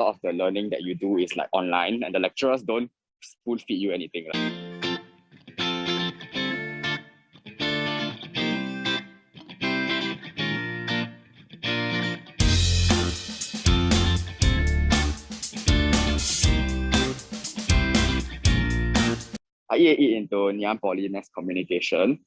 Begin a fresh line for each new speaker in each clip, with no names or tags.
lot of the learning that you do is like online, and the lecturers don't spoon feed you anything. I EAE into Ngee Ann Poly Mass Communication.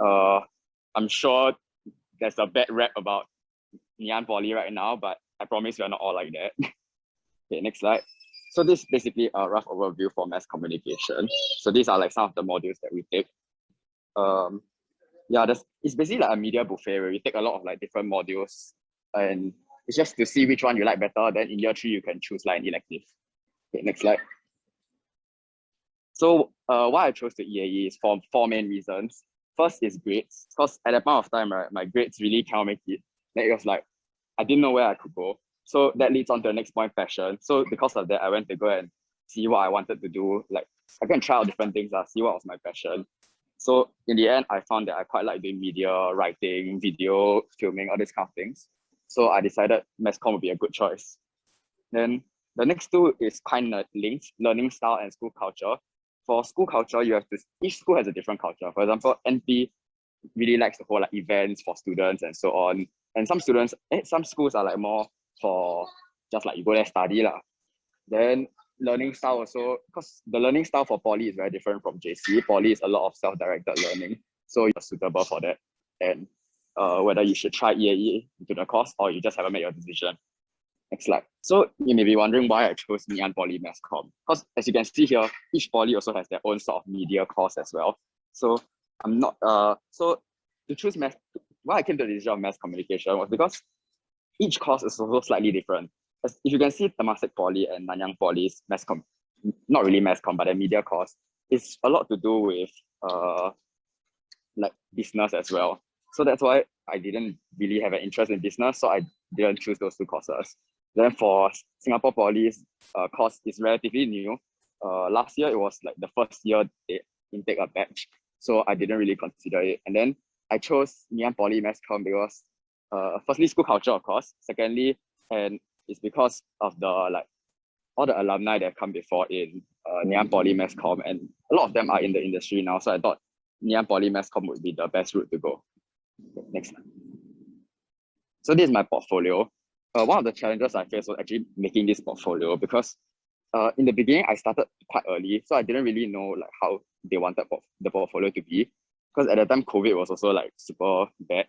I'm sure there's a bad rap about Ngee Ann Poly right now, but I promise we're not all like that. Okay, next slide. So this is basically a rough overview for mass communication. So these are like some of the modules that we take. Yeah, it's basically like a media buffet where we take a lot of like different modules, and it's just to see which one you like better. Then in year 3, you can choose like an elective. Okay, next slide. So why I chose the EAE is for 4 main reasons. First is grades, because at that point of time, right, my grades really can't make it. Like, it was like, I didn't know where I could go. So that leads on to the next point, passion. So because of that, I went to go and see what I wanted to do. Like, I can try out different things, see what was my passion. So in the end, I found that I quite like doing media, writing, video, filming, all these kind of things. So I decided mass comm would be a good choice. Then the next two is kind of linked, learning style and school culture. For school culture, you have to, each school has a different culture. For example, NP really likes the whole like events for students and so on. And some schools are like more for just like you go there study lah. Then learning style also, because the learning style for Poly is very different from JC. Poly is a lot of self-directed learning, so you're suitable for that. And whether you should try EAE into the course or you just haven't made your decision. Next slide. So you may be wondering why I chose Ngee Ann Poly Mass Comm. Because as you can see here, each poly also has their own sort of media course as well. So I'm not so to choose mass, why I came to the decision of mass communication was because each course is also slightly different. As if you can see Temasek Poly and Nanyang Poly's mass comm, not really mass comm, but the media course, it's a lot to do with like business as well. So that's why I didn't really have an interest in business, so I didn't choose those 2 courses. Then for Singapore Poly's course is relatively new. Last year it was like the first year they intake a batch, so I didn't really consider it. And then I chose Ngee Ann Poly Mass Comm because firstly school culture, of course. Secondly, and it's because of the like all the alumni that have come before in Ngee Ann Poly Mass Comm, and a lot of them are in the industry now. So I thought Ngee Ann Poly Mass Comm would be the best route to go. Next slide. So this is my portfolio. One of the challenges I faced was actually making this portfolio because in the beginning I started quite early, so I didn't really know like how they wanted the portfolio to be. Because at the time COVID was also like super bad,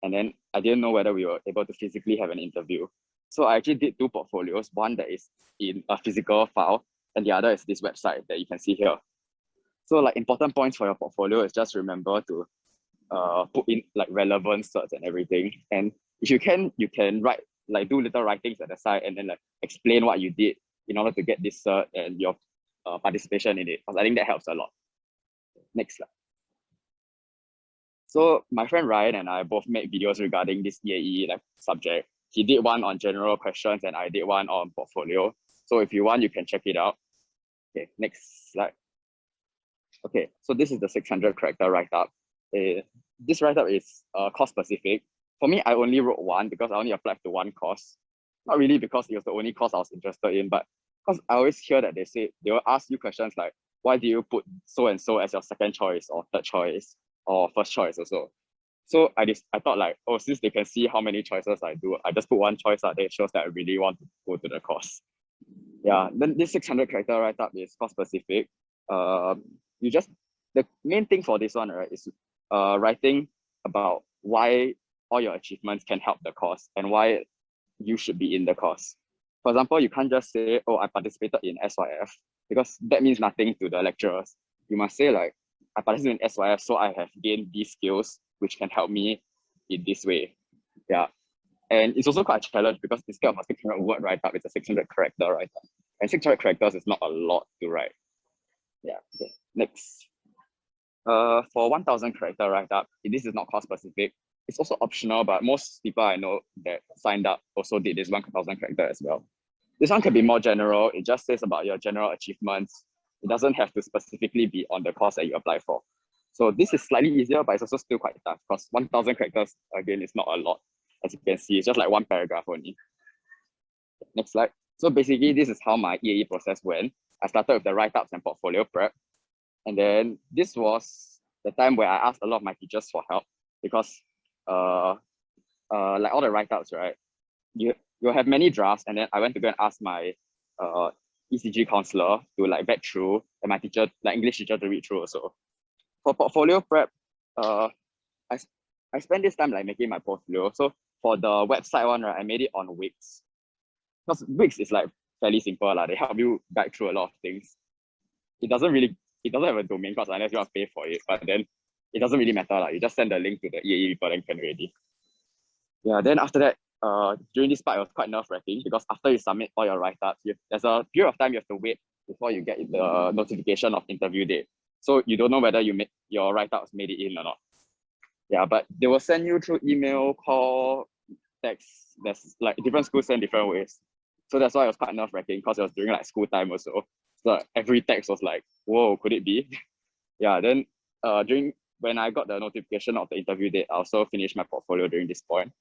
and then I didn't know whether we were able to physically have an interview. So I actually did 2 portfolios, one that is in a physical file, and the other is this website that you can see here. So like important points for your portfolio is just remember to put in like relevant certs and everything. And if you can write, like do little writings at the side and then like explain what you did in order to get this cert and your participation in it, because I think that helps a lot. Next slide. So my friend Ryan and I both made videos regarding this EAE like subject. He did one on general questions and I did one on portfolio. So if you want, you can check it out. Okay, next slide. Okay, so this is the 600 character write-up. This write-up is course specific. For me, I only wrote one because I only applied to one course. Not really because it was the only course I was interested in, but because I always hear that they will ask you questions like, why do you put so and so as your second choice or third choice or first choice also? So I thought like, oh, since they can see how many choices I do, I just put one choice that shows that I really want to go to the course. Yeah, then this 600 character write-up is course specific. The main thing for this one, right, is writing about why all your achievements can help the course and why you should be in the course. For example, you can't just say, oh, I participated in SYF, because that means nothing to the lecturers. You must say like, I participated in SYF, so I have gained these skills which can help me in this way. Yeah. And it's also quite a challenge because instead of a 600 word write-up, it's a 600 character write-up. And 600 characters is not a lot to write. Yeah, okay. Next. For 1000 character write-up, this is not course specific. It's also optional, but most people I know that signed up also did this 1000 character as well. This one can be more general. It just says about your general achievements. It doesn't have to specifically be on the course that you apply for. So this is slightly easier, but it's also still quite tough because 1000 characters, again, is not a lot. As you can see, it's just like one paragraph only. Next slide. So basically, this is how my EAE process went. I started with the write-ups and portfolio prep. And then this was the time where I asked a lot of my teachers for help because like all the write-ups, right? You have many drafts, and then I went to go and ask my ECG counselor to like vet through, and my teacher, like English teacher, to read through also. For portfolio prep, I I spent this time like making my portfolio. So for the website one, right, I made it on Wix. Because Wix is like fairly simple. Like, they help you guide through a lot of things. It doesn't really, it doesn't have a domain cost unless you want to pay for it. But then it doesn't really matter. Like, you just send the link to the EAE people and can already. Yeah, then after that, during this part, it was quite nerve-wracking because after you submit all your write-ups, there's a period of time you have to wait before you get the notification of interview date. So you don't know whether your write-ups made it in or not. Yeah, but they will send you through email, call, text. There's like different schools send different ways. So that's why it was quite nerve-wracking because it was during like school time also. So every text was like, whoa, could it be? Yeah, then when I got the notification of the interview date, I also finished my portfolio during this point.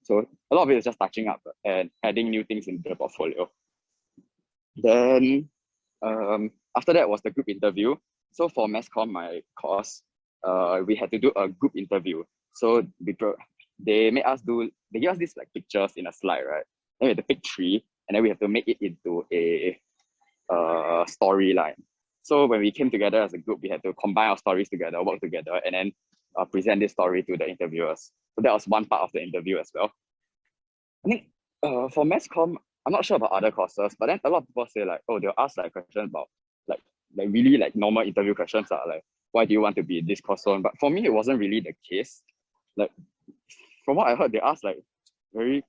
So a lot of it is just touching up and adding new things into the portfolio. Then after that was the group interview. So for mass comm, my course, we had to do a group interview. So they made us they give us these like pictures in a slide, right? Then we had to pick 3, and then we have to make it into a storyline. So when we came together as a group, we had to combine our stories together, work together, and then present this story to the interviewers. So that was one part of the interview as well. I think for mass comm, I'm not sure about other courses, but then a lot of people say like, oh, they'll ask like questions about like really like normal interview questions are like, why do you want to be in this course on? But for me, it wasn't really the case. Like from what I heard, they asked like very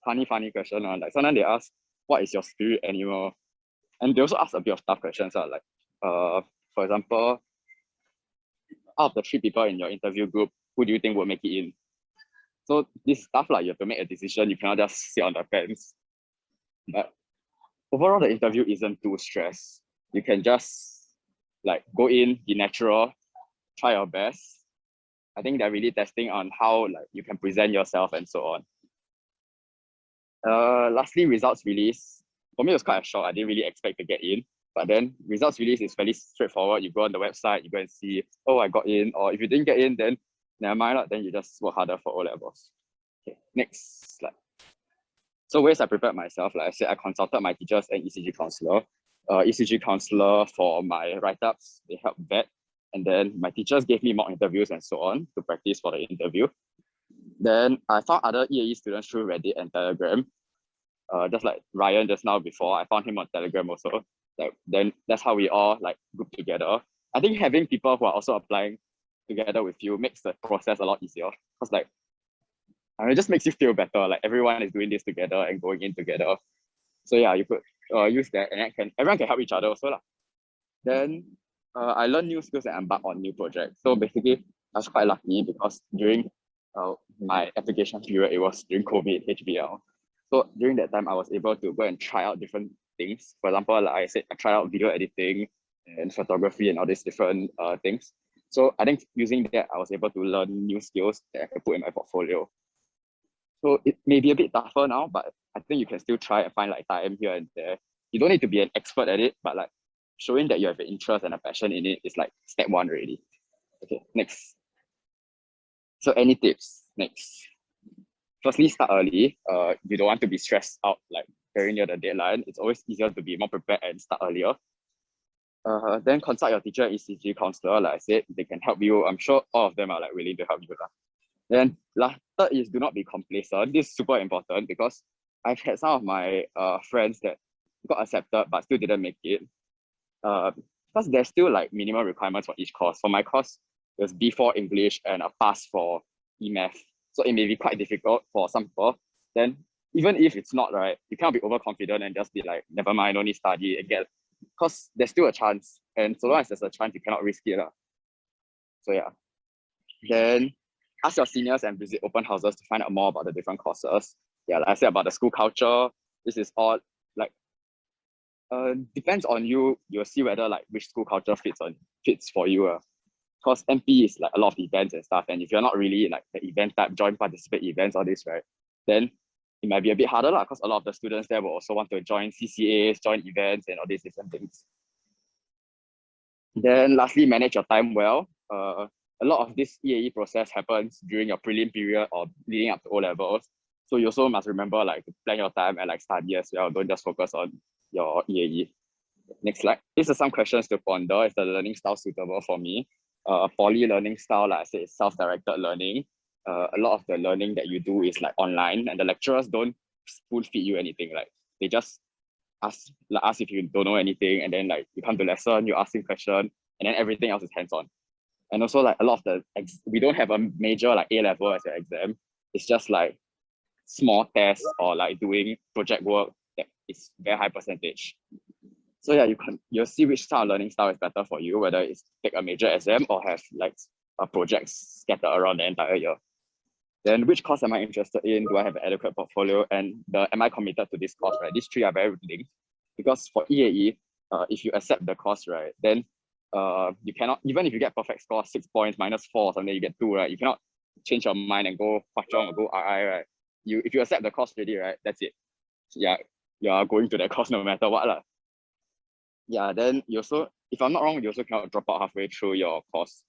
funny question. Like sometimes they ask, what is your spirit animal? And they also ask a bit of tough questions. Like for example, out of the 3 people in your interview group, who do you think will make it in? So this stuff like you have to make a decision. You cannot just sit on the fence. But overall, the interview isn't too stressed. You can just like go in, be natural, try your best. I think they're really testing on how like you can present yourself and so on. Lastly, results release. For me, it was quite a shock. I didn't really expect to get in. But then results release is fairly straightforward. You go on the website, you go and see, oh, I got in. Or if you didn't get in, then never mind, then you just work harder for O-levels. Okay, next slide. So ways I prepared myself, like I said, I consulted my teachers and ECG counselor. ECG counselor for my write-ups, they helped vet. And then my teachers gave me mock interviews and so on to practice for the interview. Then I found other EAE students through Reddit and Telegram. Just like Ryan just now before, I found him on Telegram also. Then that's how we all like group together. I think having people who are also applying together with you makes the process a lot easier. Because like, it just makes you feel better. Like everyone is doing this together and going in together. So yeah, you could use that, and everyone can help each other also lah. Then I learned new skills and embark on new projects. So basically, I was quite lucky because during my application period, it was during COVID, HBL. So during that time, I was able to go and try out different things. For example, like I said, I tried out video editing and photography and all these different things. So I think using that, I was able to learn new skills that I could put in my portfolio. So it may be a bit tougher now, but I think you can still try and find like time here and there. You don't need to be an expert at it, but like showing that you have an interest and a passion in it is like step 1 already. Okay, next. So any tips? Next. Firstly, start early. You don't want to be stressed out like very near the deadline. It's always easier to be more prepared and start earlier. Then consult your teacher, ECG counselor. Like I said, they can help you. I'm sure all of them are like willing to help you. Then third is do not be complacent. This is super important because I've had some of my friends that got accepted but still didn't make it. Because there's still like minimum requirements for each course. For my course, it was B4 English and a pass for E-Math. So it may be quite difficult for some people. Then even if it's not right, you can't be overconfident and just be like, never mind, only study and get, because there's still a chance. And so long as there's a chance, you cannot risk it. So yeah. Then ask your seniors and visit open houses to find out more about the different courses. Yeah, like I said about the school culture, this is all like depends on you. You'll see whether like which school culture fits for you. Because MP is like a lot of events and stuff, and if you're not really like the event type, join participate events, all this, right? Then it might be a bit harder because a lot of the students there will also want to join CCAs, join events and all these different things. Then lastly, manage your time well. A lot of this EAE process happens during your prelim period or leading up to O-levels. So you also must remember like to plan your time and like study as well. Don't just focus on your EAE. Next slide. These are some questions to ponder. Is the learning style suitable for me? Poly learning style, like I said, is self-directed learning. A lot of the learning that you do is like online, and the lecturers don't spoon feed you anything. Like they just ask if you don't know anything, and then like you come to lesson, you ask him question, and then everything else is hands-on. And also like a lot of the we don't have a major like A-level as an exam. It's just like small tests or like doing project work that is very high percentage. So yeah, you'll see which style of learning style is better for you, whether it's take a major exam or have like a project scattered around the entire year. Then which course am I interested in? Do I have an adequate portfolio? And am I committed to this course, right? These three are very linked because for EAE, if you accept the course, right, then you cannot, even if you get perfect score, 6 points minus 4 or something, you get 2, right? You cannot change your mind and go Hwa Chong or go RI, right? If you accept the course already, right, that's it. Yeah, you are going to that course no matter what. Yeah, then you also, if I'm not wrong, you also cannot drop out halfway through your course.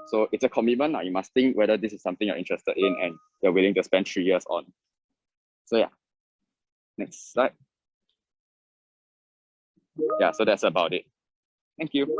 So it's a commitment. You must think whether this is something you're interested in and you're willing to spend 3 years on. So yeah, next slide. Yeah, so that's about it. Thank you.